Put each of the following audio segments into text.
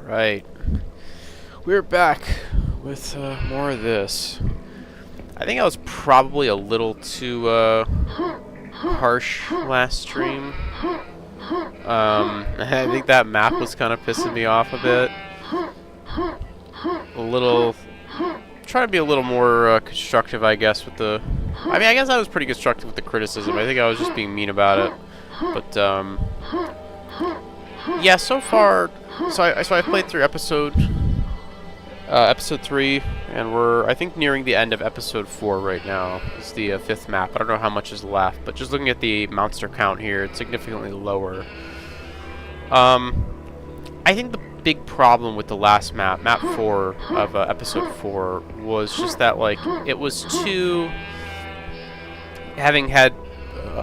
Right. We're back with more of this. I think I was probably a little too harsh last stream. I think that map was kind of pissing me off a bit. A little... Trying to be a little more constructive, I guess, with the... I mean, I guess I was pretty constructive with the criticism. I think I was just being mean about it. But, yeah, so far... So I played through episode 3, and we're, I think, nearing the end of episode 4 right now. It's the 5th map. I don't know how much is left, but just looking at the monster count here, it's significantly lower. I think the big problem with the last map, map 4 of episode 4, was just that, like, it was too... Having had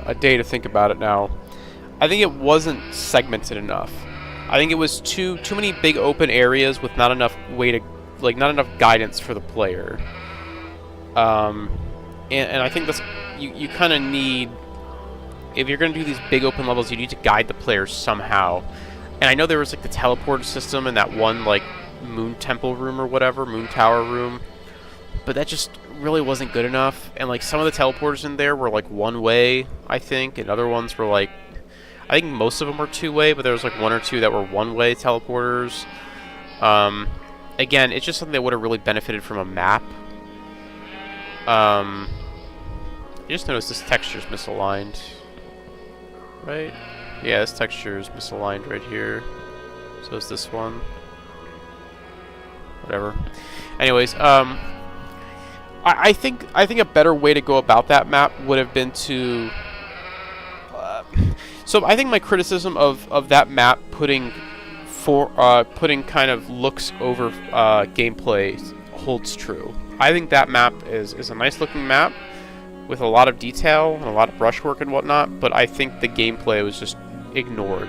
a day to think about it now, I think it wasn't segmented enough. I think it was too many big open areas with not enough way to, like, not enough guidance for the player. And I think that's, you kind of need, if you're going to do these big open levels, you need to guide the player somehow. And I know there was, like, the teleport system in that one, like, moon temple room or whatever, moon tower room, but that just really wasn't good enough. And, like, some of the teleporters in there were, like, one way, I think, and other ones were, like, I think most of them were two-way, but there was like one or two that were one-way teleporters. Again, it's just something that would have really benefited from a map. You just notice this texture is misaligned, right? Yeah, this texture is misaligned right here. So is this one. Whatever. Anyways, I think a better way to go about that map would have been to. So I think my criticism of that map putting kind of looks over gameplay holds true. I think that map is a nice looking map with a lot of detail and a lot of brushwork and whatnot, but I think the gameplay was just ignored.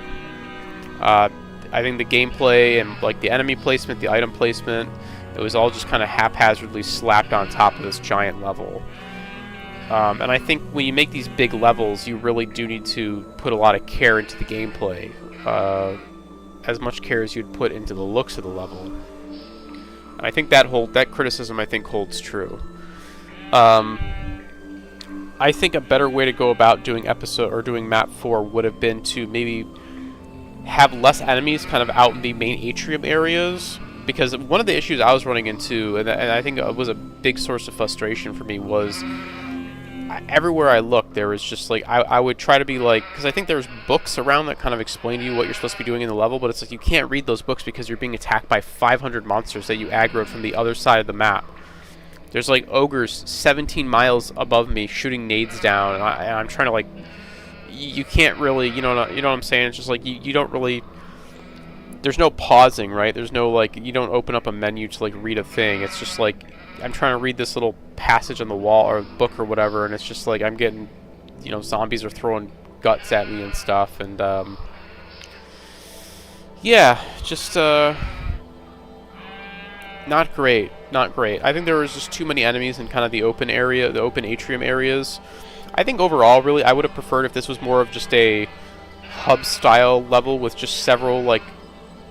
I think the gameplay and, like, the enemy placement, the item placement, it was all just kind of haphazardly slapped on top of this giant level. And I think when you make these big levels, you really do need to put a lot of care into the gameplay. As much care as you'd put into the looks of the level. And I think that criticism, I think, holds true. I think a better way to go about doing map 4 would have been to maybe have less enemies kind of out in the main atrium areas. Because one of the issues I was running into, and I think it was a big source of frustration for me, was everywhere I looked, there was just, like, I would try to be, like, because I think there's books around that kind of explain to you what you're supposed to be doing in the level, but it's like you can't read those books because you're being attacked by 500 monsters that you aggroed from the other side of the map. There's, like, ogres 17 miles above me shooting nades down, and I'm trying to, like, you can't really, you know what I'm saying? It's just, like, you don't really, there's no pausing, right? There's no, like, you don't open up a menu to, like, read a thing. It's just, like, I'm trying to read this little passage on the wall or book or whatever, and it's just like I'm getting, you know, zombies are throwing guts at me and stuff, and yeah, just not great. I think there was just too many enemies in kind of the open area, the open atrium areas. I think overall, really, I would have preferred if this was more of just a hub style level with just several, like,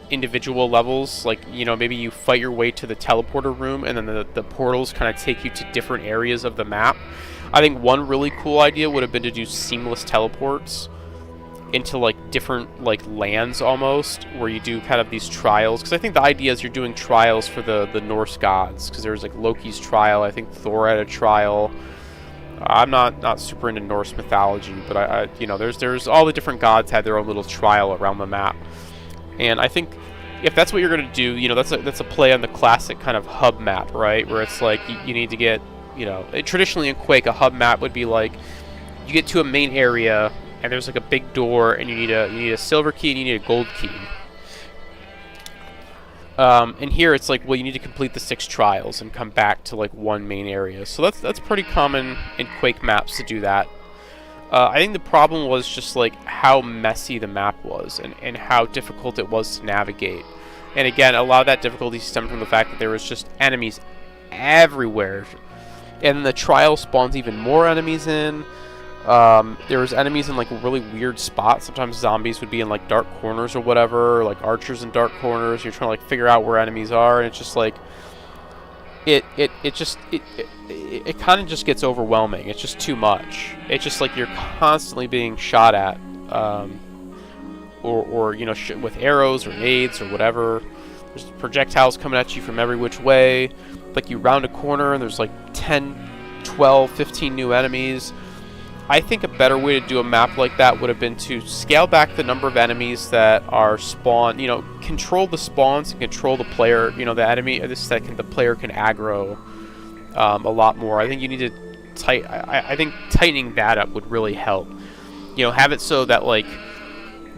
individual levels, like, you know, maybe you fight your way to the teleporter room and then the portals kind of take you to different areas of the map. I think one really cool idea would have been to do seamless teleports into, like, different, like, lands almost, where you do kind of these trials, because I think the idea is you're doing trials for the Norse gods, because there's, like, Loki's trial, I think Thor had a trial. I'm not super into Norse mythology, but I you know, there's all the different gods had their own little trial around the map. And I think if that's what you're going to do, you know, that's a play on the classic kind of hub map, right? Where it's like you need to get, you know, traditionally in Quake, a hub map would be like you get to a main area and there's like a big door and you need a silver key and you need a gold key. And here it's like, well, you need to complete the 6 trials and come back to, like, one main area. So that's pretty common in Quake maps to do that. I think the problem was just, like, how messy the map was and how difficult it was to navigate. And again, a lot of that difficulty stemmed from the fact that there was just enemies everywhere. And the trial spawns even more enemies in. There was enemies in like really weird spots. Sometimes zombies would be in like dark corners or whatever, or, like archers in dark corners. You're trying to like figure out where enemies are, and it's just like it kind of just gets overwhelming. It's just too much. It's just like you're constantly being shot at, or you know, with arrows or nades or whatever. There's projectiles coming at you from every which way. Like you round a corner and there's like 10, 12, 15 new enemies. I think a better way to do a map like that would have been to scale back the number of enemies that are spawned. You know, control the spawns and control the player. You know, the enemy. The player can aggro a lot more. I think you need to I think tightening that up would really help. You know, have it so that like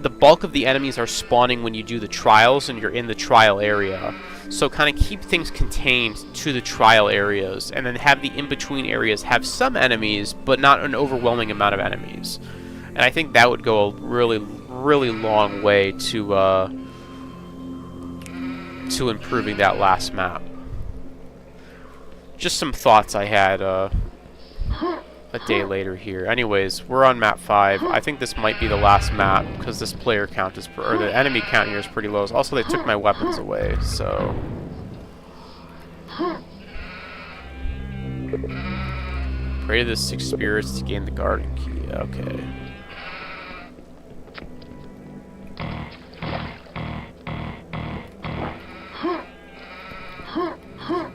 the bulk of the enemies are spawning when you do the trials and you're in the trial area. So kind of keep things contained to the trial areas, and then have the in-between areas have some enemies, but not an overwhelming amount of enemies. And I think that would go a really, really long way to improving that last map. Just some thoughts I had a day later here. Anyways, we're on map 5. I think this might be the last map because this player count is, or the enemy count here is pretty low. Also, they took my weapons away, so. Pray to the 6 spirits to gain the garden key. Okay.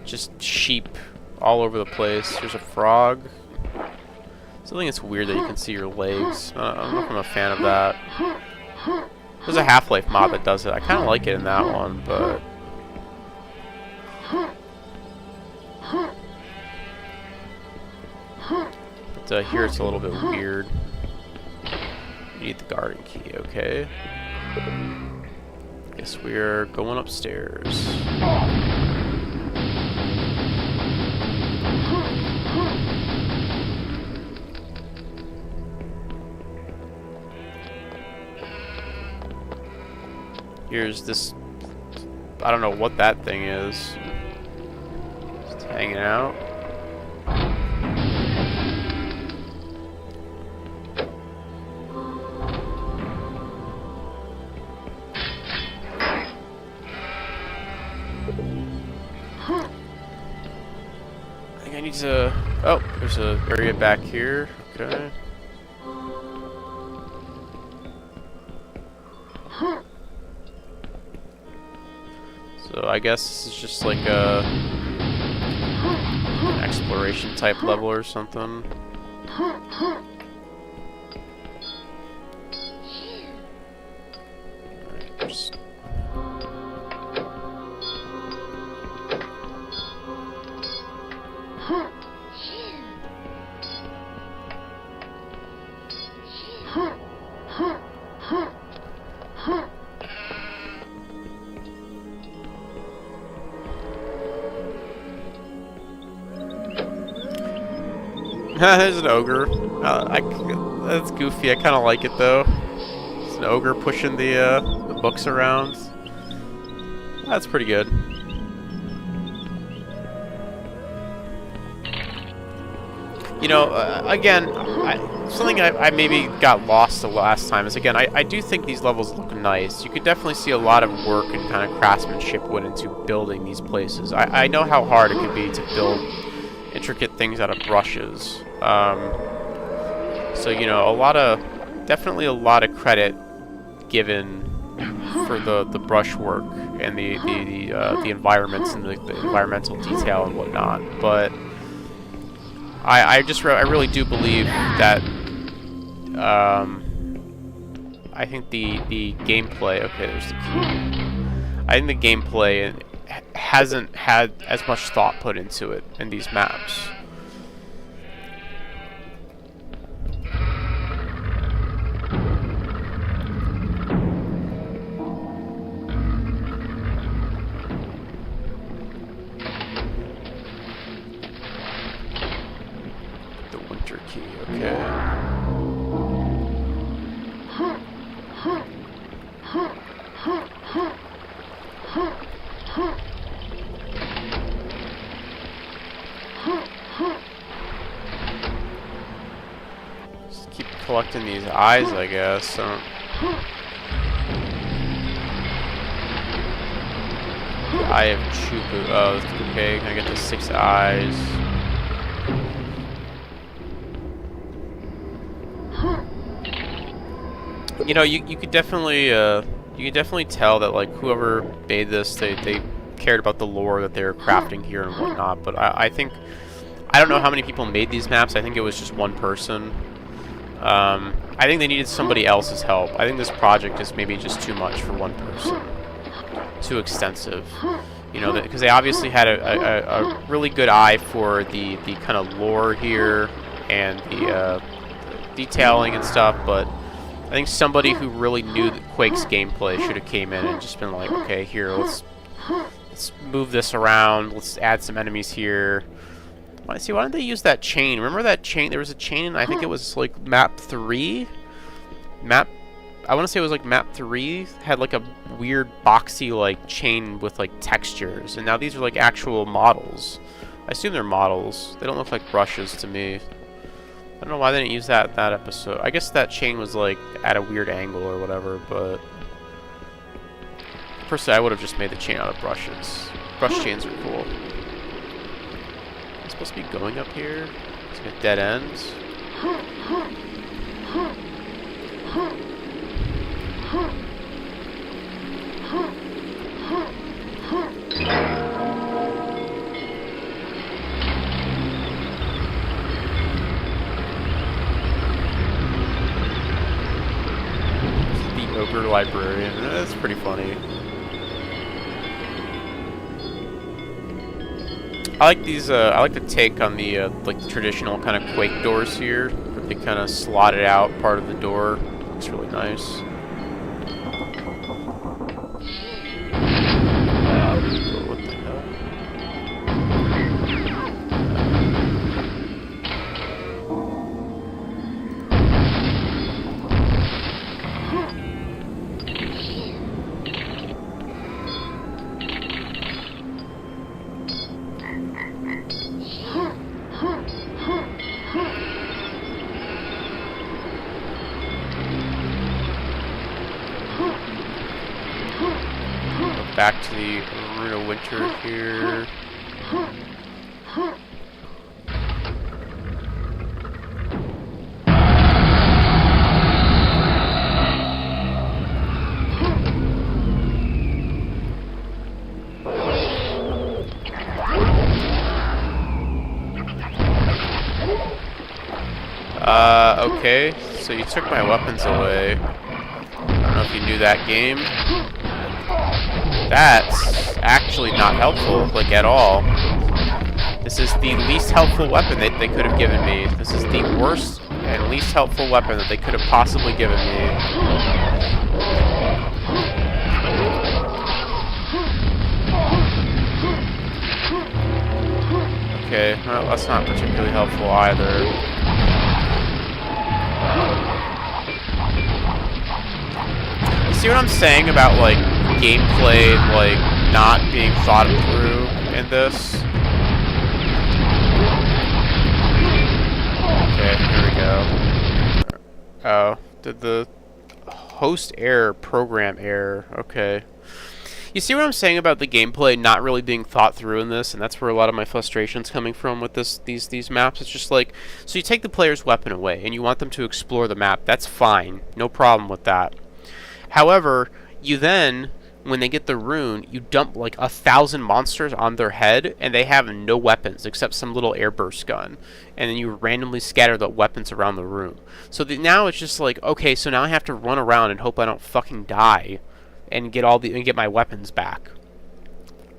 Just sheep all over the place. There's a frog. Something that's weird that you can see your legs. I don't know if I'm a fan of that. There's a Half-Life mod that does it. I kind of like it in that one, but... here it's a little bit weird. You need the garden key, okay. Guess we're going upstairs. Here's this, I don't know what that thing is. Just hanging out. I think I need to, oh, there's an area back here, okay. So I guess this is just like an exploration type level or something. Just there's an ogre. That's goofy. I kind of like it though. It's an ogre pushing the books around. That's pretty good. You know, again, something I maybe got lost the last time is, again, I do think these levels look nice. You could definitely see a lot of work and kind of craftsmanship went into building these places. I know how hard it could be to build intricate things out of brushes. So, you know, definitely a lot of credit given for the brushwork and the environments and the environmental detail and whatnot. But I really do believe that I think the gameplay. Okay, there's the key. I think the gameplay hasn't had as much thought put into it in these maps. The winter key, okay. collecting these eyes, I guess. The Eye of Chupu. Oh, okay. Can I get the 6 eyes? You know, you could definitely tell that like whoever made this, they cared about the lore that they were crafting here and whatnot. But I think I don't know how many people made these maps. I think it was just one person. I think they needed somebody else's help. I think this project is maybe just too much for one person. Too extensive. You know, because they obviously had a really good eye for the kind of lore here and the detailing and stuff, but I think somebody who really knew Quake's gameplay should have came in and just been like, okay, here, let's move this around, let's add some enemies here. Why didn't they use that chain? Remember that chain? There was a chain, I think it was like map 3? I want to say it was like map 3, had like a weird boxy like chain with like textures, and now these are like actual models. I assume they're models. They don't look like brushes to me. I don't know why they didn't use that episode. I guess that chain was like at a weird angle or whatever, but personally I would have just made the chain out of brushes. Brush chains are cool. It's supposed to be going up here. It's like a dead end. The ogre librarian. That's pretty funny. I like these. I like the take on the like the traditional kind of Quake doors here. They kind of slotted out part of the door. Looks really nice. What the hell? Back to the Arena Winter here. Okay, so you took my weapons away. I don't know if you knew that game. That's actually not helpful, like, at all. This is the least helpful weapon that they could have given me. This is the worst and least helpful weapon that they could have possibly given me. Okay, well, that's not particularly helpful either. See what I'm saying about, like, gameplay, like, not being thought through in this? Okay, here we go. Oh, did the host error, program error? Okay. You see what I'm saying about the gameplay not really being thought through in this, and that's where a lot of my frustration's coming from with these maps. It's just like, so you take the player's weapon away, and you want them to explore the map. That's fine. No problem with that. However, you then, when they get the rune, you dump like 1,000 monsters on their head, and they have no weapons except some little airburst gun. And then you randomly scatter the weapons around the room. So now it's just like, okay, so now I have to run around and hope I don't fucking die, and get my weapons back.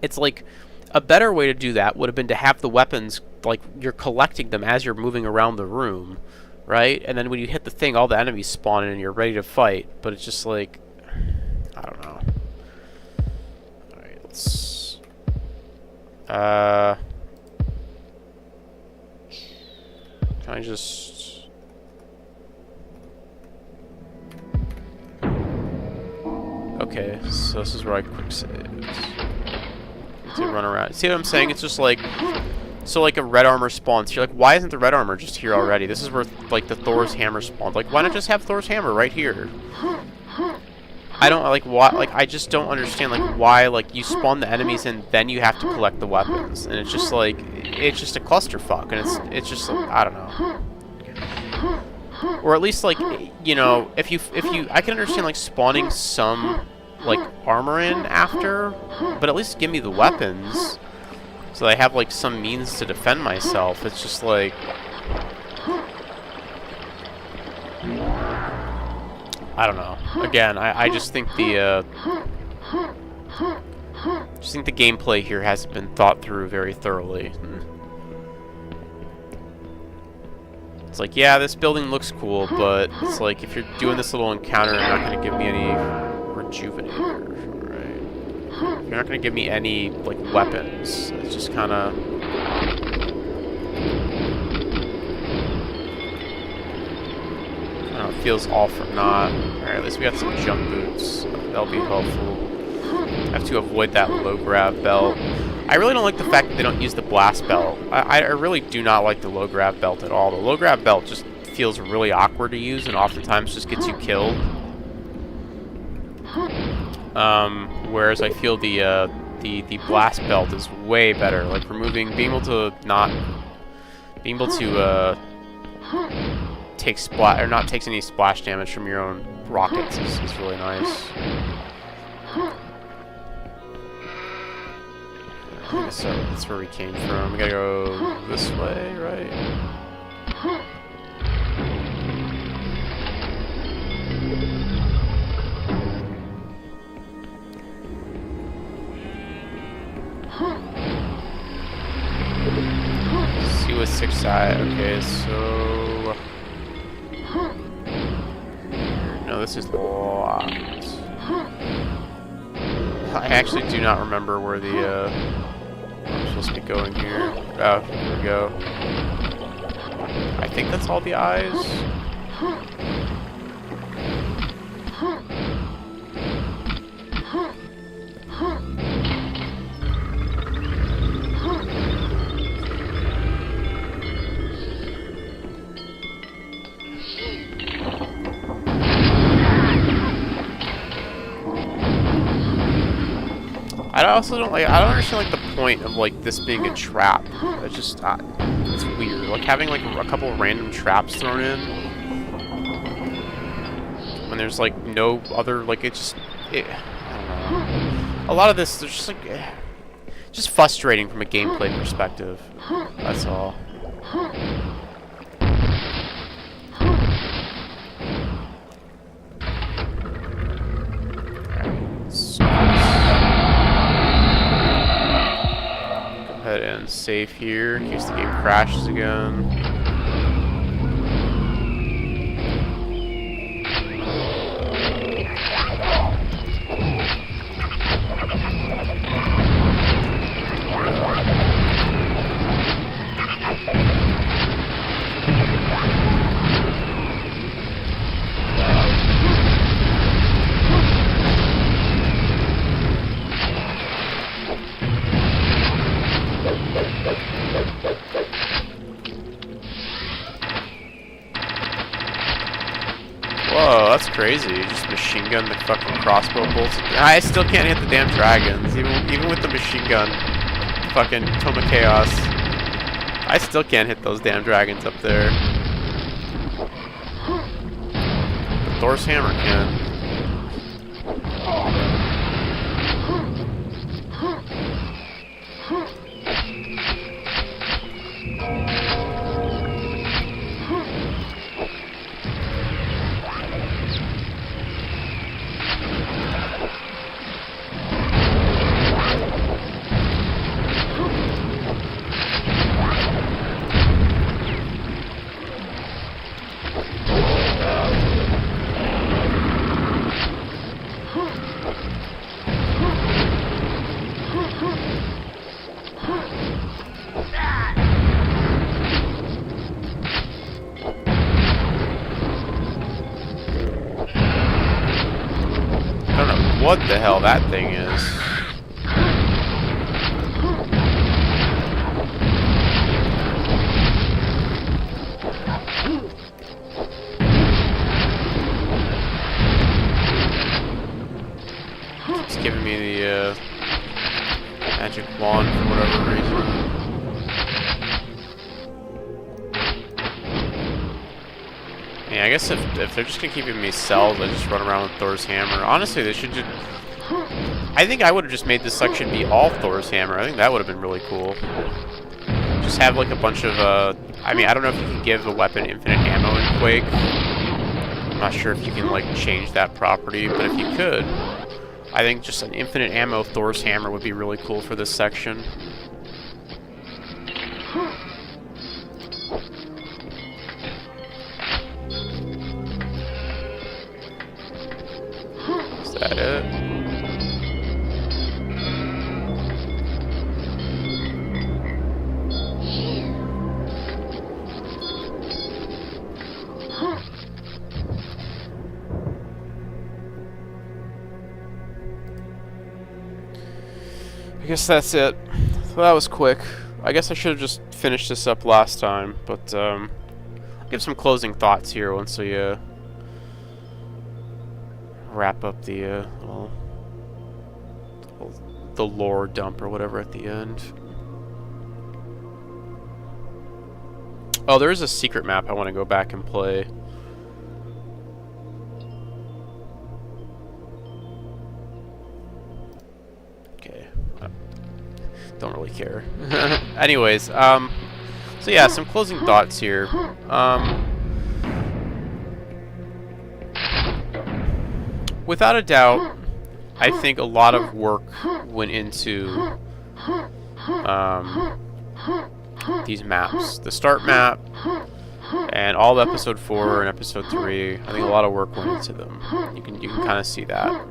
It's like a better way to do that would have been to have the weapons like you're collecting them as you're moving around the room, right? And then when you hit the thing, all the enemies spawn in and you're ready to fight. But it's just like, I don't know. Alright, let's... Can I just... Okay, so this is where I quick save. To run around. See what I'm saying? It's just like... So like a red armor spawns. You're like, why isn't the red armor just here already? This is where like the Thor's hammer spawns. Like, why not just have Thor's hammer right here? I don't like why. Like, I just don't understand like why like you spawn the enemies and then you have to collect the weapons, and it's just like it's just a clusterfuck, and it's just like, I don't know. Or at least like, you know, if you I can understand like spawning some like armor in after, but at least give me the weapons so that I have like some means to defend myself. It's just like, I don't know. Again, I just think the gameplay here hasn't been thought through very thoroughly. It's like, yeah, this building looks cool, but it's like, if you're doing this little encounter, you're not going to give me any rejuvenator, right? You're not going to give me any, like, weapons. It's just kind of... I don't know, it feels all for naught. Alright, at least we got some jump boots. That'll be helpful. I have to avoid that low grab belt. I really don't like the fact that they don't use the blast belt. I really do not like the low grab belt at all. The low grab belt just feels really awkward to use and oftentimes just gets you killed. Whereas I feel the blast belt is way better. Like being able to not take any splash damage from your own rockets is really nice. I think that's where we came from. We gotta go this way, right? See what 6 eye. Okay, so no, this is locked. I actually do not remember where the I'm supposed to be going here. Oh, here we go. I think that's all the eyes. I don't understand like the point of like this being a trap. It's just it's weird. Like having like a couple of random traps thrown in when there's like no other, like I don't know. A lot of this there's just like just frustrating from a gameplay perspective. That's all. And save here in case the game crashes again. Whoa, that's crazy. You just machine gun the fucking crossbow bolts. I still can't hit the damn dragons, even with the machine gun. Fucking Toma Chaos. I still can't hit those damn dragons up there. But Thor's hammer can. What the hell that thing is. giving me the magic wand for whatever reason. Yeah, I guess if they're just gonna keep giving me cells, I just run around with Thor's hammer. Honestly, they should just... I think I would have just made this section be all Thor's hammer. I think that would have been really cool. Just have like a bunch of, I mean, I don't know if you can give a weapon infinite ammo in Quake. I'm not sure if you can like change that property, but if you could, I think just an infinite ammo Thor's hammer would be really cool for this section. Is that it? I guess that's it. So that was quick. I guess I should have just finished this up last time, but I'll give some closing thoughts here once we wrap up the the lore dump or whatever at the end. Oh, there is a secret map I want to go back and play. Okay. Don't really care. Anyways, so yeah, some closing thoughts here. Without a doubt, I think a lot of work went into these maps. The start map and all of episode 4 and episode 3. I think a lot of work went into them. You can kind of see that.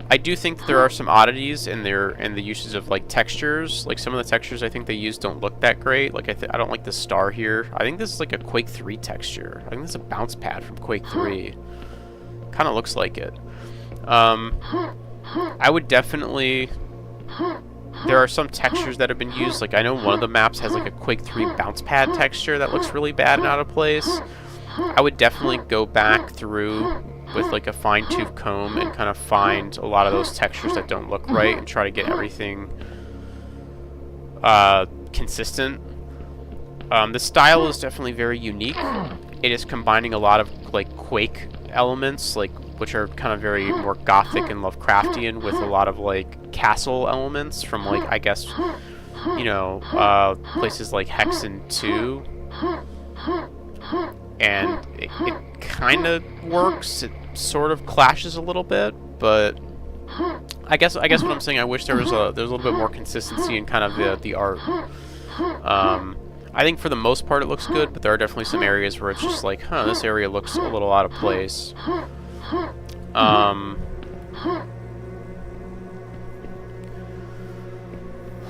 I do think that there are some oddities in the uses of like textures. Like some of the textures I think they use don't look that great. Like I don't like the star here. I think this is like a Quake 3 texture. I think this is a bounce pad from Quake 3. Kind of looks like it. I would definitely... There are some textures that have been used. Like I know one of the maps has like a Quake 3 bounce pad texture that looks really bad and out of place. I would definitely go back through with like a fine-tooth comb and kind of find a lot of those textures that don't look right and try to get everything consistent. The style is definitely very unique. It is combining a lot of like Quake elements, like which are kind of very more gothic and Lovecraftian, with a lot of like castle elements from like, I guess, you know, places like Hexen 2. And it kind of works. It sort of clashes a little bit, but I guess what I'm saying, I wish there's a little bit more consistency in kind of the art. I think for the most part it looks good, but there are definitely some areas where it's just like, huh, this area looks a little out of place.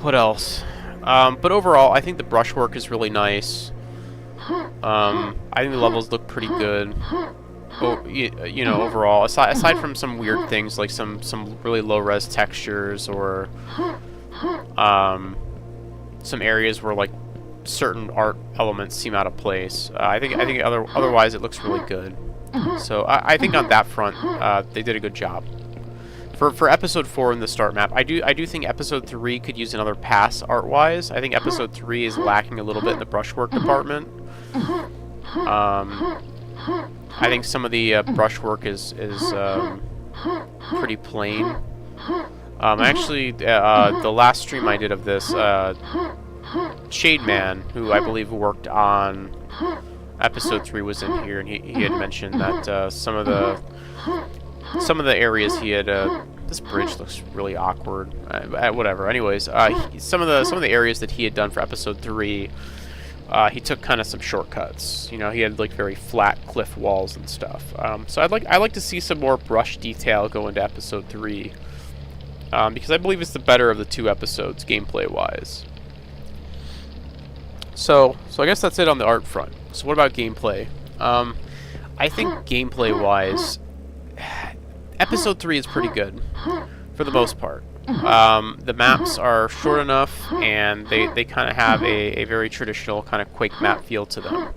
What else? But overall, I think the brushwork is really nice. I think the levels look pretty good. Oh, you know, overall, aside from some weird things like some really low-res textures, or some areas where like certain art elements seem out of place. I think otherwise it looks really good. So I think on that front, they did a good job. For episode 4 in the start map, I do think episode 3 could use another pass art-wise. I think episode 3 is lacking a little bit in the brushwork department. I think some of the brushwork is pretty plain. Actually, the last stream I did of this, Shade Man, who I believe worked on episode 3, was in here, and he had mentioned that some of the areas he had. This bridge looks really awkward. Whatever. Anyways, some of the areas that he had done for episode 3. He took kind of some shortcuts. You know, he had like very flat cliff walls and stuff. So I'd like to see some more brush detail go into episode 3, because I believe it's the better of the 2 episodes gameplay wise. So I guess that's it on the art front. So what about gameplay? I think gameplay wise, episode 3 is pretty good for the most part. The maps are short enough, and they kind of have a very traditional kind of Quake map feel to them.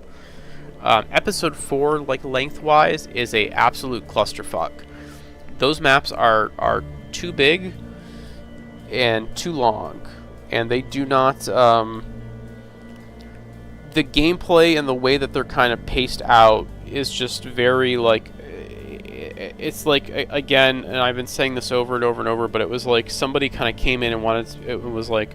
Episode 4, like lengthwise, is a absolute clusterfuck. Those maps are too big and too long, and they do not. The gameplay and the way that they're kind of paced out is just very like. It's like, again, and I've been saying this over and over and over, but it was like somebody kind of came in and it was like,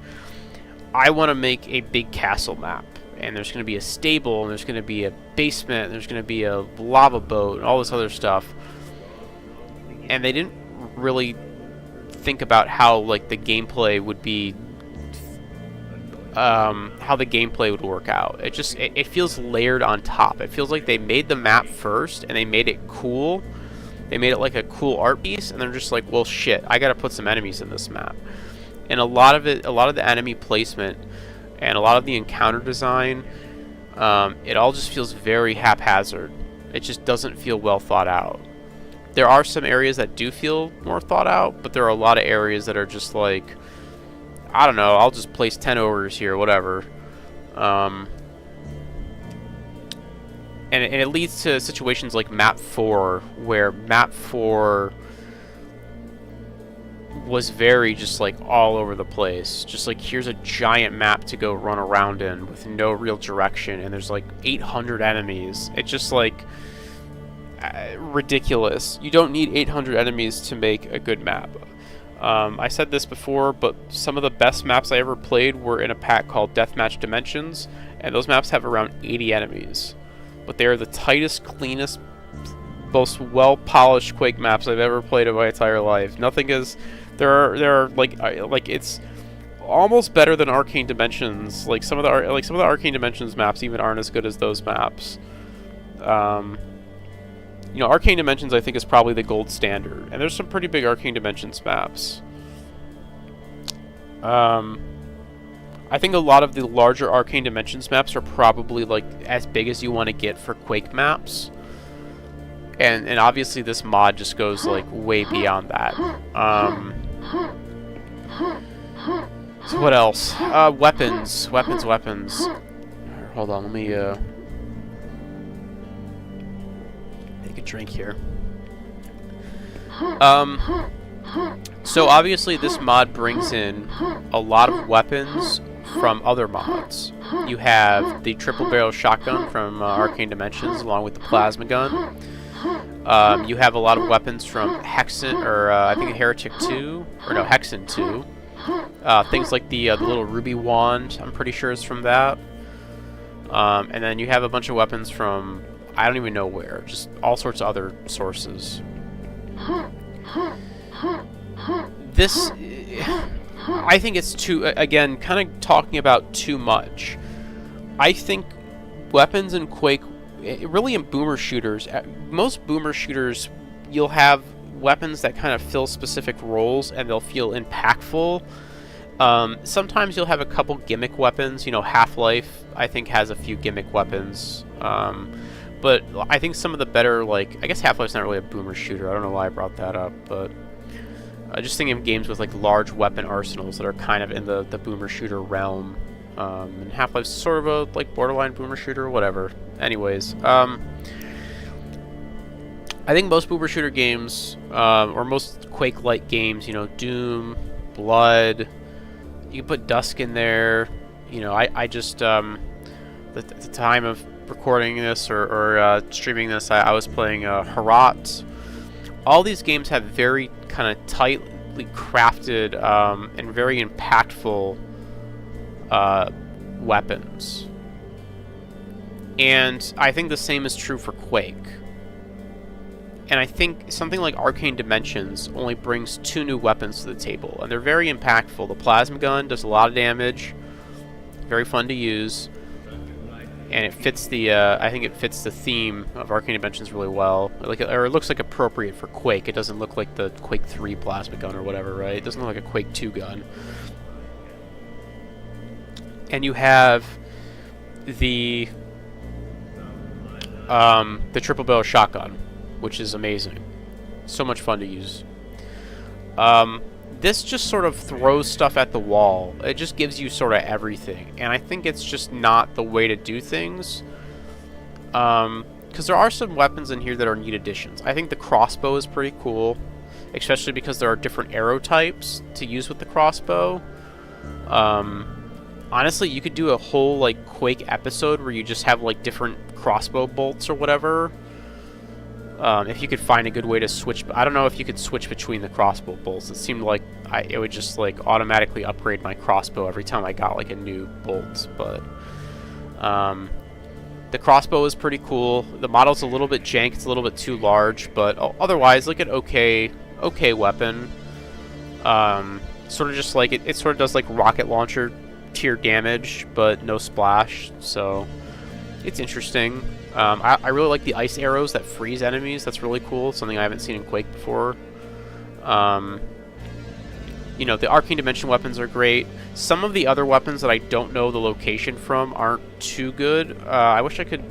I want to make a big castle map, and there's going to be a stable, and there's going to be a basement, and there's going to be a lava boat, and all this other stuff. And they didn't really think about how, like, the gameplay would be, how the gameplay would work out. It feels layered on top. It feels like they made the map first, and they made it cool. They made it like a cool art piece, and they're just like, well, shit, I gotta put some enemies in this map. And a lot of the enemy placement and a lot of the encounter design, it all just feels very haphazard. It just doesn't feel well thought out. There are some areas that do feel more thought out, but there are a lot of areas that are just like, I don't know, I'll just place 10 ogres here, whatever. And it leads to situations like Map 4, where Map 4 was very just like all over the place. Just like, here's a giant map to go run around in with no real direction, and there's like 800 enemies. It's just like ridiculous. You don't need 800 enemies to make a good map. I said this before, but some of the best maps I ever played were in a pack called Deathmatch Dimensions, and those maps have around 80 enemies. But they are the tightest, cleanest, most well-polished Quake maps I've ever played in my entire life. Nothing is... There are like it's almost better than Arcane Dimensions. Like some of the Arcane Dimensions maps even aren't as good as those maps. You know, Arcane Dimensions I think is probably the gold standard, and there's some pretty big Arcane Dimensions maps. I think a lot of the larger Arcane Dimensions maps are probably like as big as you want to get for Quake maps. And obviously this mod just goes like way beyond that. So what else? Weapons. Hold on, let me take a drink here. So obviously this mod brings in a lot of weapons from other mods. You have the triple barrel shotgun from Arcane Dimensions, along with the plasma gun. You have a lot of weapons from Hexen, or I think Heretic 2, or no, Hexen 2. Things like the little ruby wand, I'm pretty sure is from that. And then you have a bunch of weapons from, I don't even know where, just all sorts of other sources. This, I think it's too, again, kind of talking about too much. I think weapons in Quake, really in boomer shooters, most boomer shooters, you'll have weapons that kind of fill specific roles and they'll feel impactful. Sometimes you'll have a couple gimmick weapons. You know, Half-Life, I think, has a few gimmick weapons. But I think some of the better, like, I guess Half-Life's not really a boomer shooter. I don't know why I brought that up, but just thinking of games with like large weapon arsenals that are kind of in the boomer shooter realm. And Half-Life's sort of a like borderline boomer shooter or whatever. Anyways, I think most boomer shooter games, or most Quake-like games, you know, Doom, Blood, you can put Dusk in there. You know, I just, at the time of recording this or streaming this, I was playing Herat. All these games have very kind of tightly crafted and very impactful weapons. And I think the same is true for Quake. And I think something like Arcane Dimensions only brings 2 new weapons to the table, and they're very impactful. The plasma gun does a lot of damage, very fun to use, and it fits the, I think it fits the theme of Arcane Dimensions really well. Like, or it looks like appropriate for Quake. It doesn't look like the Quake 3 plasma gun or whatever, right? It doesn't look like a Quake 2 gun. And you have the triple barrel shotgun, which is amazing. So much fun to use. This just sort of throws stuff at the wall. It just gives you sort of everything. And I think it's just not the way to do things. Because there are some weapons in here that are neat additions. I think the crossbow is pretty cool, especially because there are different arrow types to use with the crossbow. Honestly, you could do a whole, like, Quake episode where you just have, like, different crossbow bolts or whatever. If you could find a good way to switch... I don't know if you could switch between the crossbow bolts. It seemed like it would just, like, automatically upgrade my crossbow every time I got, like, a new bolt. But, the crossbow is pretty cool. The model's a little bit jank. It's a little bit too large. But otherwise, like, an okay weapon. Sort of just, like... It sort of does, like, rocket launcher tier damage, but no splash. So, it's interesting. I really like the ice arrows that freeze enemies. That's really cool. Something I haven't seen in Quake before. You know, the Arcane Dimension weapons are great. Some of the other weapons that I don't know the location from aren't too good. I wish I could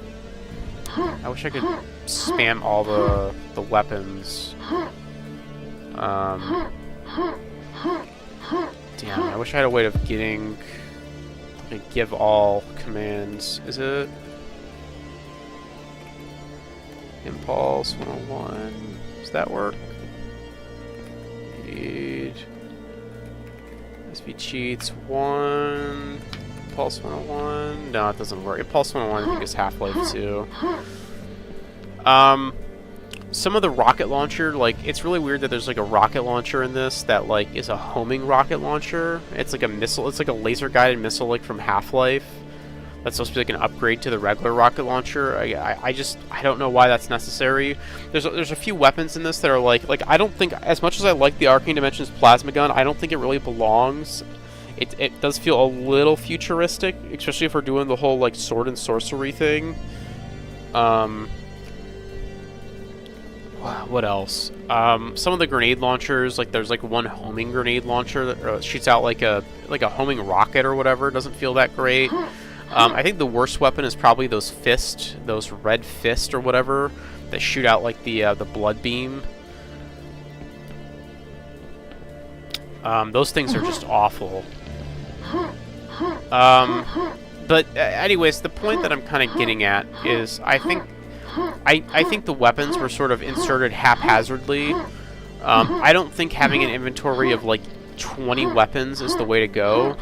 spam all the weapons. Damn, I wish I had a way of getting like give all commands. Is it Impulse 101? Does that work? Need SB cheats 1. Impulse 101. No, it doesn't work. Impulse 101 I think is Half-Life 2. Some of the rocket launcher, like, it's really weird that there's like a rocket launcher in this that like is a homing rocket launcher. It's like a missile. It's like a laser guided missile like from Half-Life. That's supposed to be like an upgrade to the regular rocket launcher. I don't know why that's necessary. There's a few weapons in this that are like I don't think, as much as I like the Arcane Dimensions plasma gun, I don't think it really belongs. It does feel a little futuristic, especially if we're doing the whole like sword and sorcery thing. What else? Some of the grenade launchers, like there's like one homing grenade launcher that shoots out like a homing rocket or whatever. It doesn't feel that great. I think the worst weapon is probably those red fist or whatever that shoot out like the blood beam. Those things are just awful. But anyways, the point that I'm kind of getting at is I think the weapons were sort of inserted haphazardly. I don't think having an inventory of like 20 weapons is the way to go.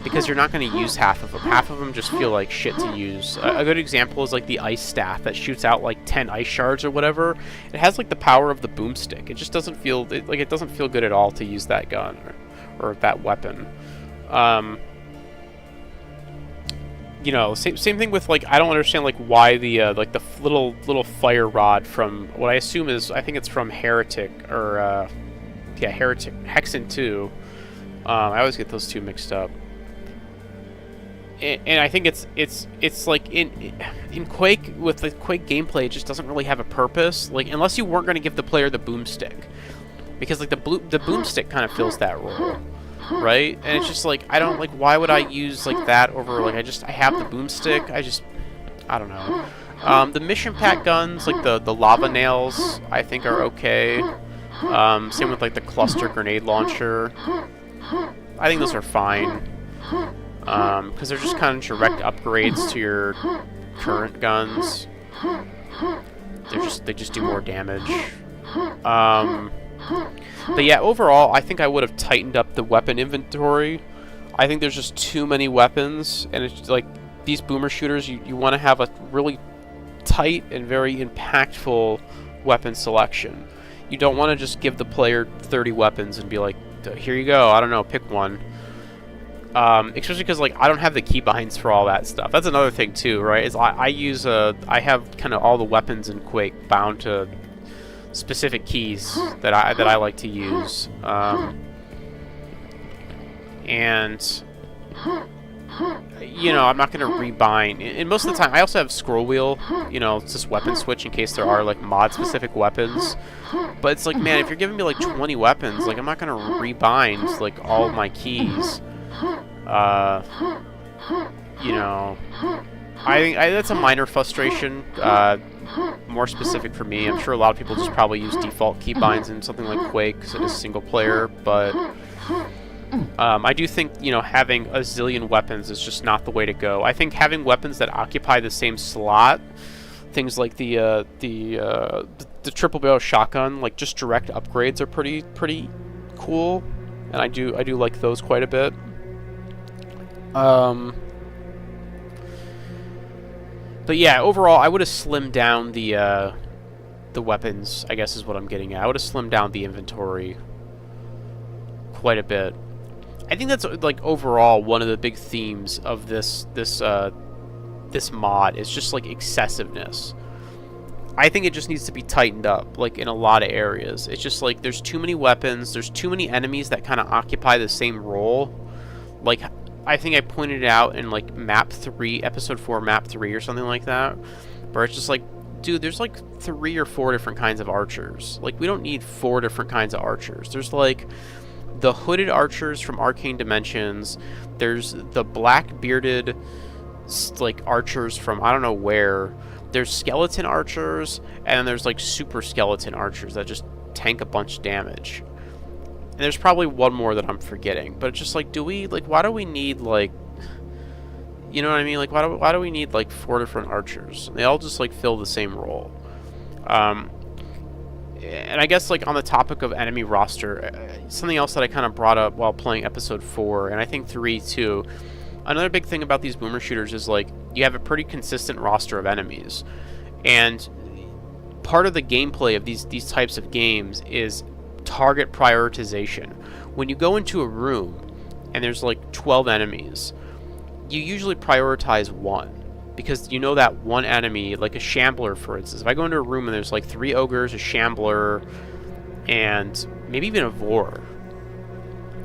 Because you're not going to use half of them. Half of them just feel like shit to use. A good example is like the ice staff that shoots out like 10 ice shards or whatever. It has like the power of the boomstick. It just doesn't feel it doesn't feel good at all to use that gun or that weapon. You know, same thing with like I don't understand like why the like the little fire rod from what I assume is I think it's from Heretic or Heretic Hexen 2. I always get those two mixed up. And I think it's like in Quake, with the Quake gameplay, it just doesn't really have a purpose. Like unless you weren't going to give the player the boomstick, because like the boomstick kind of fills that role, right? And it's just like I don't like why would I use like that over like I have the boomstick. I don't know. The mission pack guns like the lava nails I think are okay. Same with like the cluster grenade launcher. I think those are fine, because they're just kind of direct upgrades to your current guns. They just do more damage. But yeah, overall, I think I would have tightened up the weapon inventory. I think there's just too many weapons, and it's like these boomer shooters. You want to have a really tight and very impactful weapon selection. You don't want to just give the player 30 weapons and be like, here you go, I don't know, pick one. Especially because like I don't have the keybinds for all that stuff. That's another thing too, right? Is I have kind of all the weapons in Quake bound to specific keys that I like to use. And you know, I'm not going to rebind. And most of the time, I also have scroll wheel. You know, it's just weapon switch in case there are like mod-specific weapons. But it's like, man, if you're giving me like 20 weapons, like I'm not going to rebind like all of my keys. You know, I think that's a minor frustration. More specific for me. I'm sure a lot of people just probably use default keybinds in something like Quake because it is single player. But I do think, you know, having a zillion weapons is just not the way to go. I think having weapons that occupy the same slot, things like the triple barrel shotgun, like just direct upgrades are pretty cool, and I do like those quite a bit. But yeah, overall, I would have slimmed down the weapons, I guess is what I'm getting at. I would have slimmed down the inventory quite a bit. I think that's, like, overall one of the big themes of this mod is just, like, excessiveness. I think it just needs to be tightened up, like, in a lot of areas. It's just, like, there's too many weapons, there's too many enemies that kind of occupy the same role. Like, I think I pointed it out in, like, map 3, episode 4, map 3 or something like that, where it's just like, dude, there's, like, 3 or 4 different kinds of archers. Like, we don't need 4 different kinds of archers. There's, like, the hooded archers from Arcane Dimensions. There's the black bearded, like, archers from I don't know where. There's skeleton archers, and then there's, like, super skeleton archers that just tank a bunch of damage. And there's probably one more that I'm forgetting, but it's just like, why do we need, like, you know what I mean? Like, why do we need, like, 4 different archers? They all just, like, fill the same role. And I guess, like, on the topic of enemy roster, something else that I kind of brought up while playing episode 4, and I think 3 too, another big thing about these boomer shooters is, like, you have a pretty consistent roster of enemies. And part of the gameplay of these types of games is target prioritization. When you go into a room and there's, like, 12 enemies, you usually prioritize one. Because you know that one enemy, like a Shambler, for instance. If I go into a room and there's, like, 3 ogres, a Shambler, and maybe even a Vor,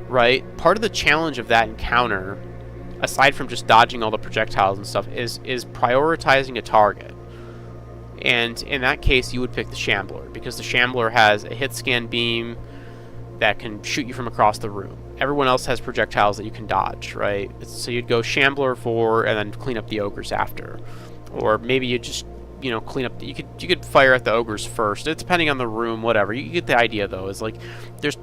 right? Part of the challenge of that encounter, aside from just dodging all the projectiles and stuff, is prioritizing a target. And in that case, you would pick the Shambler, because the Shambler has a hit scan beam that can shoot you from across the room. Everyone else has projectiles that you can dodge, right? So you'd go Shambler, Vor, and then clean up the ogres after. Or maybe you just, you know, clean up... You could fire at the ogres first. It's depending on the room, whatever. You get the idea, though. Is like there's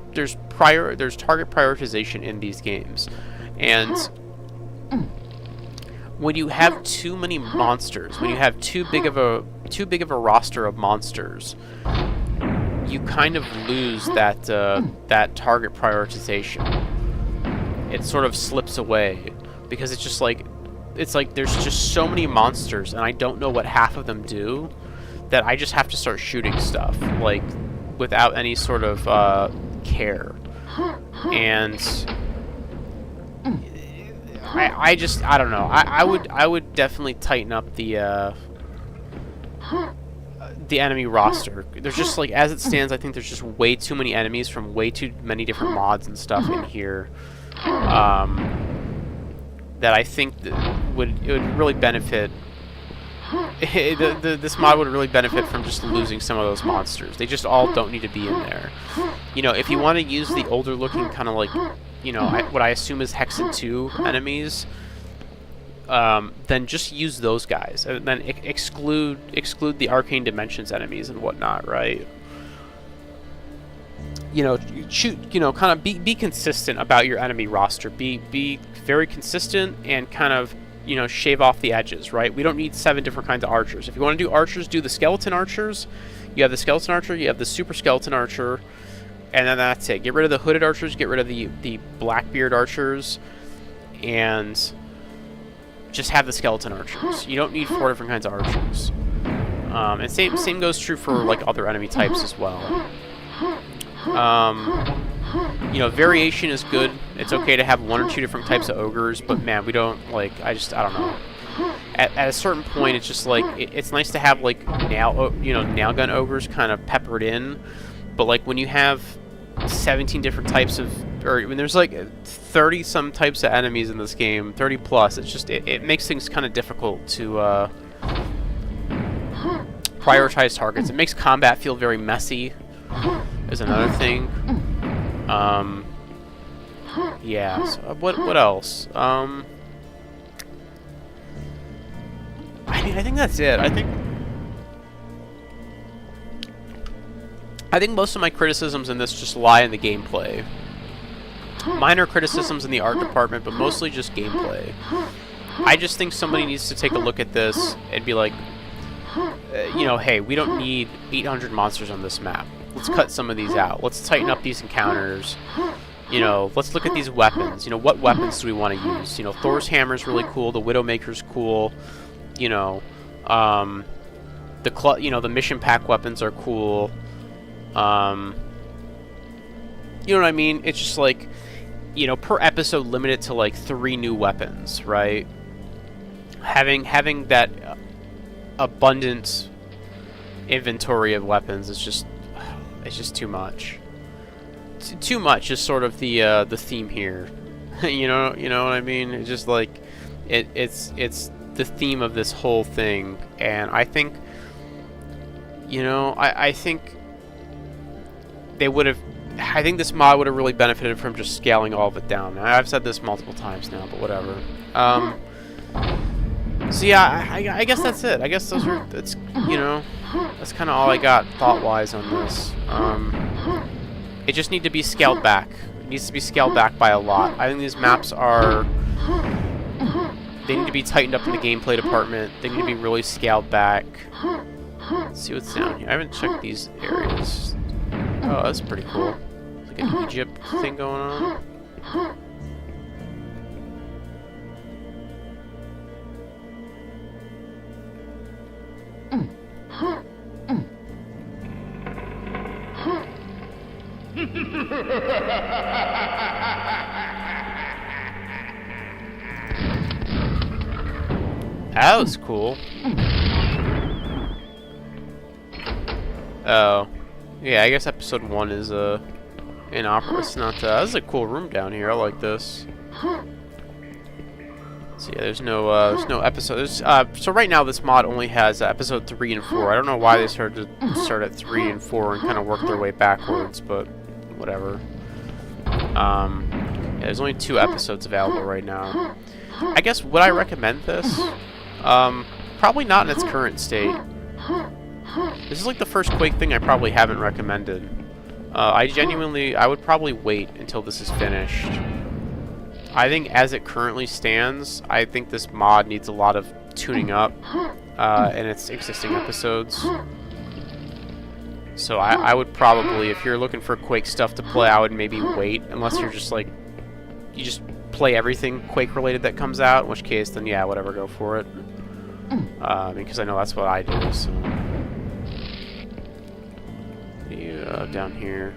target prioritization in these games, and when you have too many monsters, when you have too big of a roster of monsters, you kind of lose that target prioritization. It sort of slips away because it's just like there's just so many monsters and I don't know what half of them do that I just have to start shooting stuff, like, without any sort of care. And I don't know. I would definitely tighten up the enemy roster. There's just, like, as it stands, I think there's just way too many enemies from way too many different mods and stuff in here, that I think it would really benefit. This mod would really benefit from just losing some of those monsters. They just all don't need to be in there. You know, if you want to use the older looking kind of, like, you know, what I assume is Hexen 2 enemies, then just use those guys, and then exclude the Arcane Dimensions enemies and whatnot, right? You know, kind of be consistent about your enemy roster. Be very consistent and kind of, you know, shave off the edges, right? We don't need 7 different kinds of archers. If you want to do archers, do the skeleton archers. You have the skeleton archer, you have the super skeleton archer, and then that's it. Get rid of the hooded archers, get rid of the Blackbeard archers, and just have the skeleton archers. You don't need 4 different kinds of archers. And same goes true for, like, other enemy types as well. You know, variation is good. It's okay to have 1 or 2 different types of ogres, but man, we don't, like, I don't know. At a certain point, it's just like, it's nice to have, like, nail gun ogres kind of peppered in, but, like, when you have 17 different types of, or when there's, like, 30 some types of enemies in this game, 30 plus, it's just, it makes things kind of difficult to prioritize targets. It makes combat feel very messy, is another thing. Yeah, so what else? I mean, I think that's it. I think most of my criticisms in this just lie in the gameplay. minor criticisms in the art department, but mostly just gameplay. I just think somebody needs to take a look at this and be like, you know, hey, we don't need 800 monsters on this map. Let's cut some of these out. Let's tighten up these encounters. You know, let's look at these weapons. You know, what weapons do we want to use? You know, Thor's hammer's really cool. The Widowmaker's cool. You know, the mission pack weapons are cool. You know what I mean? It's just like, you know, per episode limited to like 3 new weapons, right? Having that abundant inventory of weapons is just, it's just too much. Too much is sort of the theme here. you know what I mean? It's just like it's the theme of this whole thing, and I think, you know, I think they would have. I think this mod would have really benefited from just scaling all of it down. I've said this multiple times now, but whatever. So yeah, I guess that's it. I guess that's you know, that's kind of all I got thought-wise on this. It just needs to be scaled back. It needs to be scaled back by a lot. I think these maps are... They need to be tightened up in the gameplay department. They need to be really scaled back. Let's see what's down here. I haven't checked these areas. Oh, that's pretty cool. Like an Egypt thing going on. That was cool. Oh. Yeah, I guess episode 1 is in opera. It's not, this is a cool room down here. I like this. So yeah, there's no episode. So right now this mod only has episode 3 and 4. I don't know why they started to start at 3 and 4 and kind of work their way backwards, but whatever. Yeah, there's only 2 episodes available right now. I guess, would I recommend this? Probably not in its current state. This is like the first Quake thing I probably haven't recommended. I would probably wait until this is finished. I think as it currently stands, I think this mod needs a lot of tuning up in its existing episodes. So I would probably, if you're looking for Quake stuff to play, I would maybe wait, unless you're just like, you just play everything Quake related that comes out, in which case then yeah, whatever, go for it. Because I know that's what I do, so. Down here.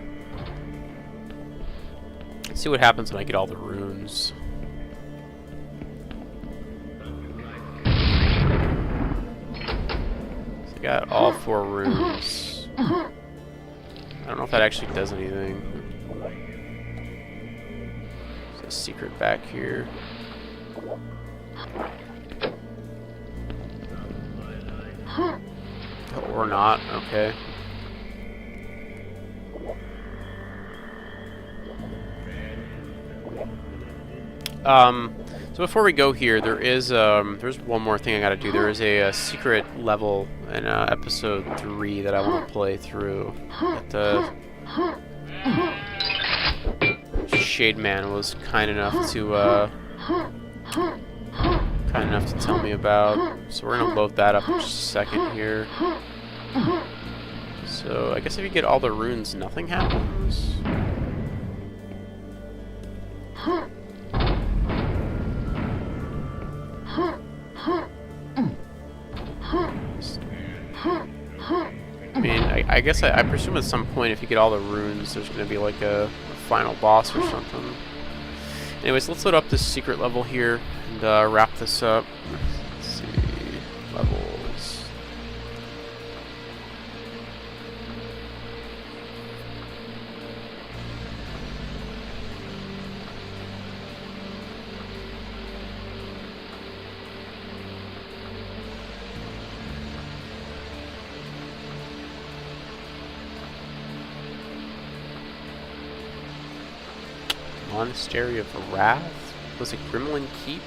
Let's see what happens when I get all the runes. So I got all 4 runes. I don't know if that actually does anything. There's a secret back here. Or not, okay. So before we go here, there's one more thing I gotta do. There is a secret level in episode 3 that I want to play through. That Shade Man was kind enough to tell me about. So we're gonna load that up in just a second here. So I guess if you get all the runes, nothing happens. I mean, I guess I presume at some point if you get all the runes, there's going to be like a final boss or something. Anyways, let's load up this secret level here and wrap this up. Let's see. Levels. Monastery of Wrath? Was it Gremlin Keep?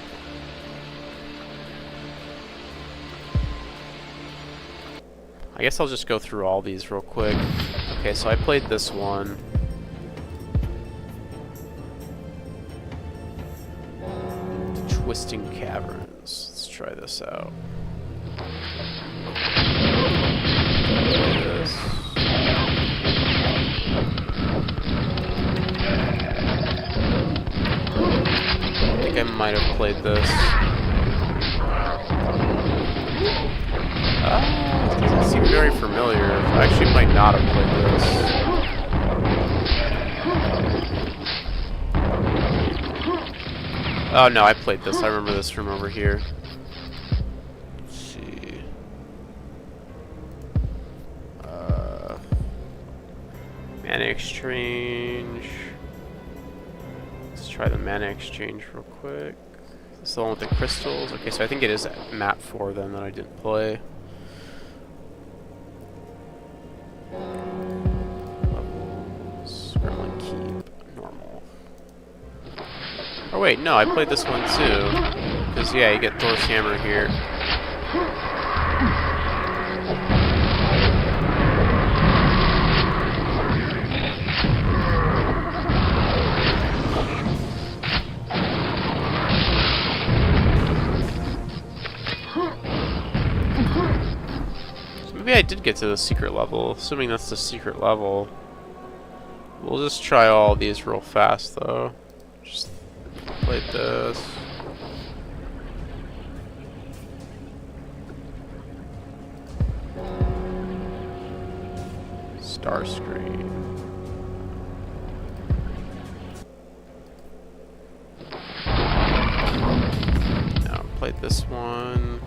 I guess I'll just go through all these real quick. Okay, so I played this one. Twisting Caverns. Let's try this out. I think I might have played this. Doesn't seem very familiar. I actually might not have played this. Oh no, I played this. I remember this from over here. Let's see. Mana Exchange. Let's try the Mana Exchange real quick. This is the one with the crystals. Okay, so I think it is map 4 then that I didn't play. Levels. Gremlin Keep. Normal. Oh wait, no, I played this one too. Because yeah, you get Thor's Hammer here. Maybe I did get to the secret level, assuming that's the secret level. We'll just try all these real fast though. Just play this. Star Screen. Now play this one.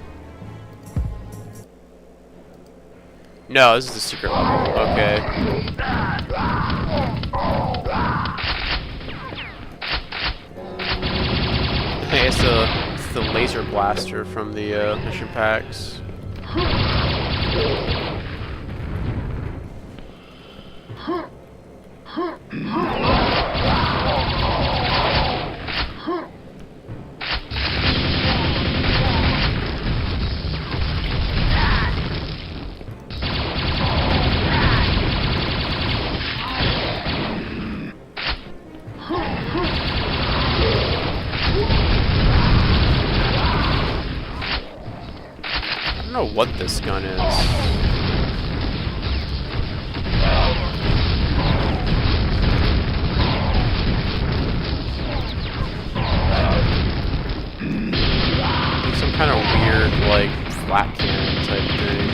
No, this is the secret level. Okay. Hey, it's the laser blaster from the mission packs. I don't know what this gun is. Some kind of weird, like, flat cannon type thing.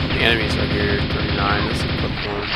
The enemies are here, 39, this is a quick one.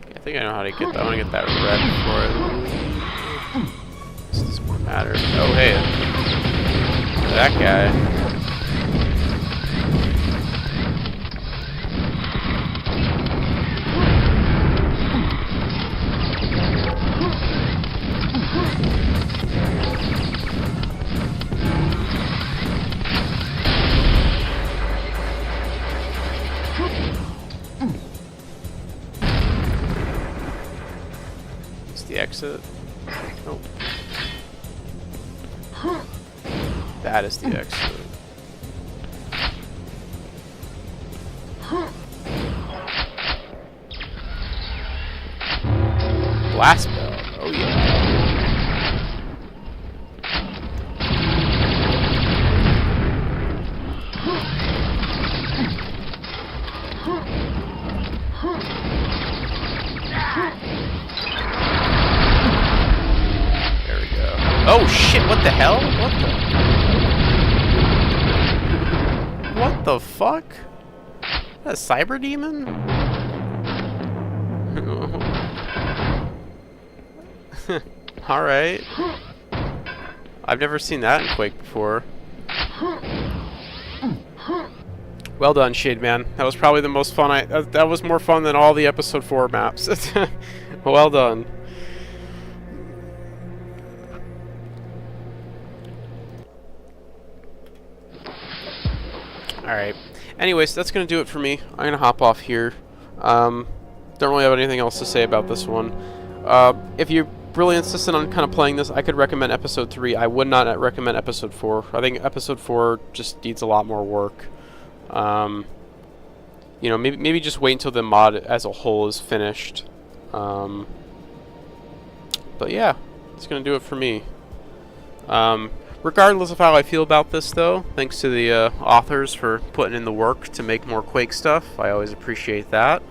I think I know how to get that. I want to get that red before I leave. This doesn't more matter. Oh, hey. That guy. The exit. Nope. That is the exit. Blast bell. Oh yeah. Oh shit, what the hell? What the fuck? A cyber demon? Alright. I've never seen that in Quake before. Well done, Shade Man. That was probably the most fun that was more fun than all the episode 4 maps. Well done. Alright. Anyways, that's going to do it for me. I'm going to hop off here. Don't really have anything else to say about this one. If you're really insistent on kind of playing this, I could recommend episode 3. I would not recommend episode 4. I think episode 4 just needs a lot more work. You know, maybe just wait until the mod as a whole is finished. But yeah, it's going to do it for me. Regardless of how I feel about this, though, thanks to the authors for putting in the work to make more Quake stuff. I always appreciate that.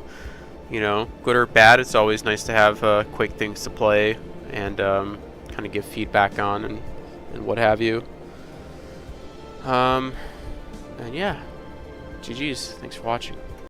You know, good or bad, it's always nice to have Quake things to play and kind of give feedback on and what have you. And yeah, GG's. Thanks for watching.